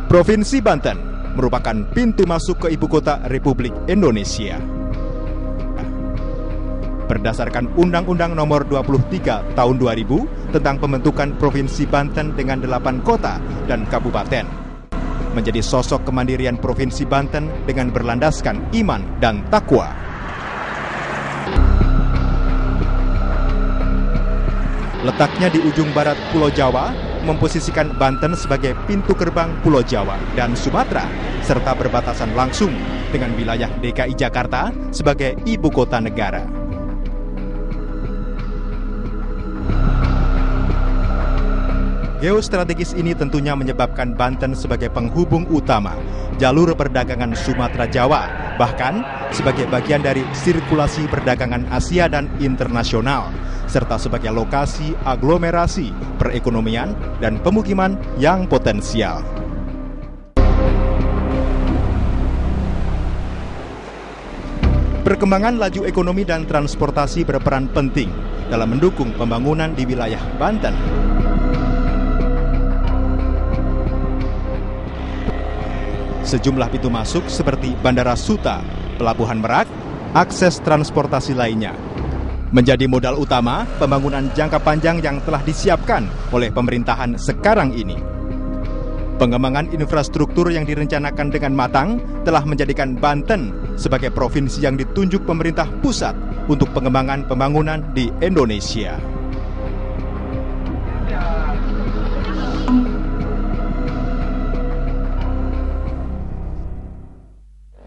Provinsi Banten merupakan pintu masuk ke ibu kota Republik Indonesia. Berdasarkan Undang-Undang Nomor 23 Tahun 2000 tentang pembentukan Provinsi Banten dengan 8 kota dan kabupaten, menjadi sosok kemandirian Provinsi Banten dengan berlandaskan iman dan takwa. Letaknya di ujung barat Pulau Jawa, memposisikan Banten sebagai pintu gerbang Pulau Jawa dan Sumatera, serta berbatasan langsung dengan wilayah DKI Jakarta sebagai ibu kota negara. Geostrategis ini tentunya menyebabkan Banten sebagai penghubung utama jalur perdagangan Sumatera Jawa, bahkan sebagai bagian dari sirkulasi perdagangan Asia dan internasional, serta sebagai lokasi aglomerasi perekonomian dan pemukiman yang potensial. Perkembangan laju ekonomi dan transportasi berperan penting dalam mendukung pembangunan di wilayah Banten. Sejumlah pintu masuk seperti Bandara Suta, Pelabuhan Merak, akses transportasi lainnya menjadi modal utama pembangunan jangka panjang yang telah disiapkan oleh pemerintahan sekarang ini. Pengembangan infrastruktur yang direncanakan dengan matang telah menjadikan Banten sebagai provinsi yang ditunjuk pemerintah pusat untuk pengembangan pembangunan di Indonesia.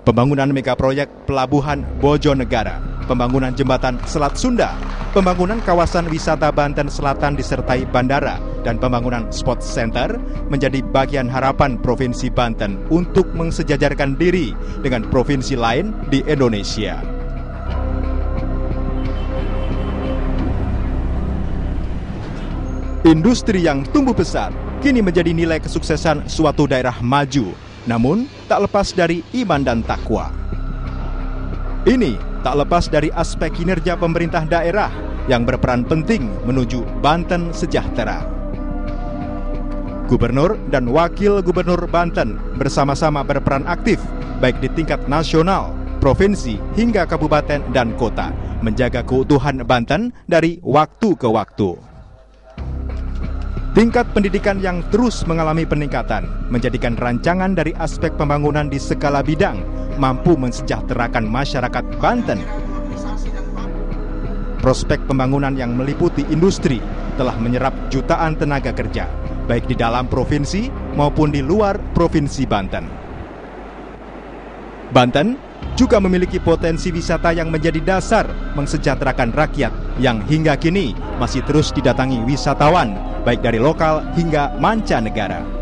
Pembangunan megaproyek Pelabuhan Bojonegara, pembangunan jembatan Selat Sunda, pembangunan kawasan wisata Banten Selatan disertai bandara, dan pembangunan sport center menjadi bagian harapan Provinsi Banten untuk mensejajarkan diri dengan provinsi lain di Indonesia. Industri yang tumbuh pesat kini menjadi nilai kesuksesan suatu daerah maju, namun tak lepas dari iman dan takwa. Ini tak lepas dari aspek kinerja pemerintah daerah yang berperan penting menuju Banten sejahtera. Gubernur dan Wakil Gubernur Banten bersama-sama berperan aktif baik di tingkat nasional, provinsi, hingga kabupaten dan kota, menjaga keutuhan Banten dari waktu ke waktu. Tingkat pendidikan yang terus mengalami peningkatan menjadikan rancangan dari aspek pembangunan di segala bidang mampu mensejahterakan masyarakat Banten. Prospek pembangunan yang meliputi industri telah menyerap jutaan tenaga kerja, baik di dalam provinsi maupun di luar provinsi Banten. Banten juga memiliki potensi wisata yang menjadi dasar mensejahterakan rakyat yang hingga kini masih terus didatangi wisatawan, baik dari lokal hingga mancanegara.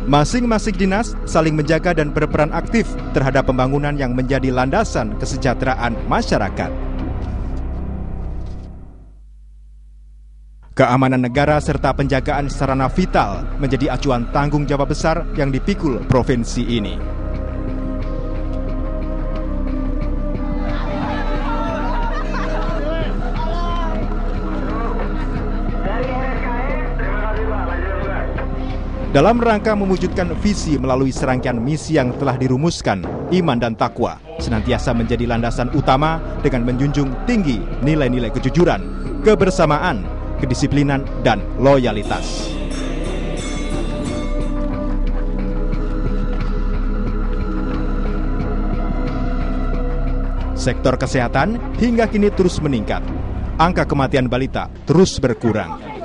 Masing-masing dinas saling menjaga dan berperan aktif terhadap pembangunan yang menjadi landasan kesejahteraan masyarakat. Keamanan negara serta penjagaan sarana vital menjadi acuan tanggung jawab besar yang dipikul provinsi ini. Dalam rangka mewujudkan visi melalui serangkaian misi yang telah dirumuskan, iman dan takwa senantiasa menjadi landasan utama dengan menjunjung tinggi nilai-nilai kejujuran, kebersamaan, kedisiplinan, dan loyalitas. Sektor kesehatan hingga kini terus meningkat. Angka kematian balita terus berkurang.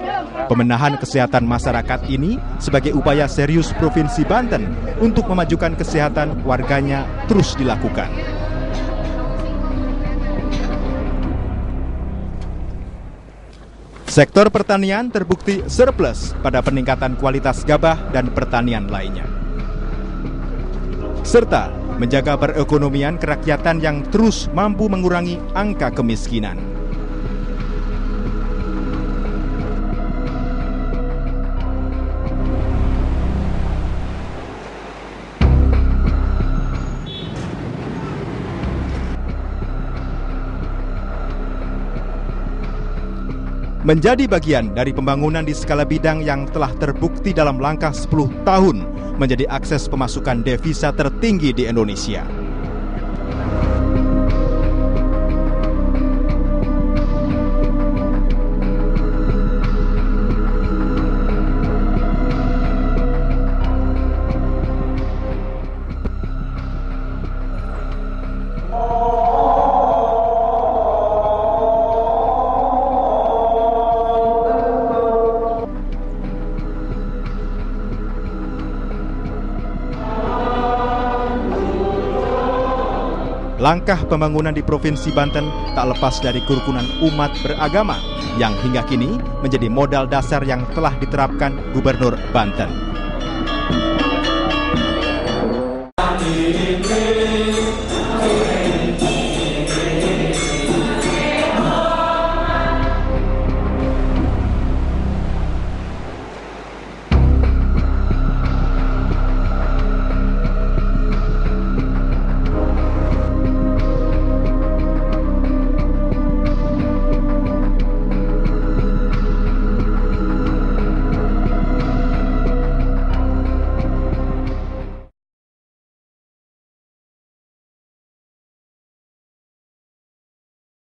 Pemenahan kesehatan masyarakat ini sebagai upaya serius Provinsi Banten untuk memajukan kesehatan warganya terus dilakukan. Sektor pertanian terbukti surplus pada peningkatan kualitas gabah dan pertanian lainnya, serta menjaga perekonomian kerakyatan yang terus mampu mengurangi angka kemiskinan. menjadi bagian dari pembangunan di skala bidang yang telah terbukti dalam langkah 10 tahun menjadi akses pemasukan devisa tertinggi di Indonesia. Langkah pembangunan di Provinsi Banten tak lepas dari kerukunan umat beragama yang hingga kini menjadi modal dasar yang telah diterapkan Gubernur Banten.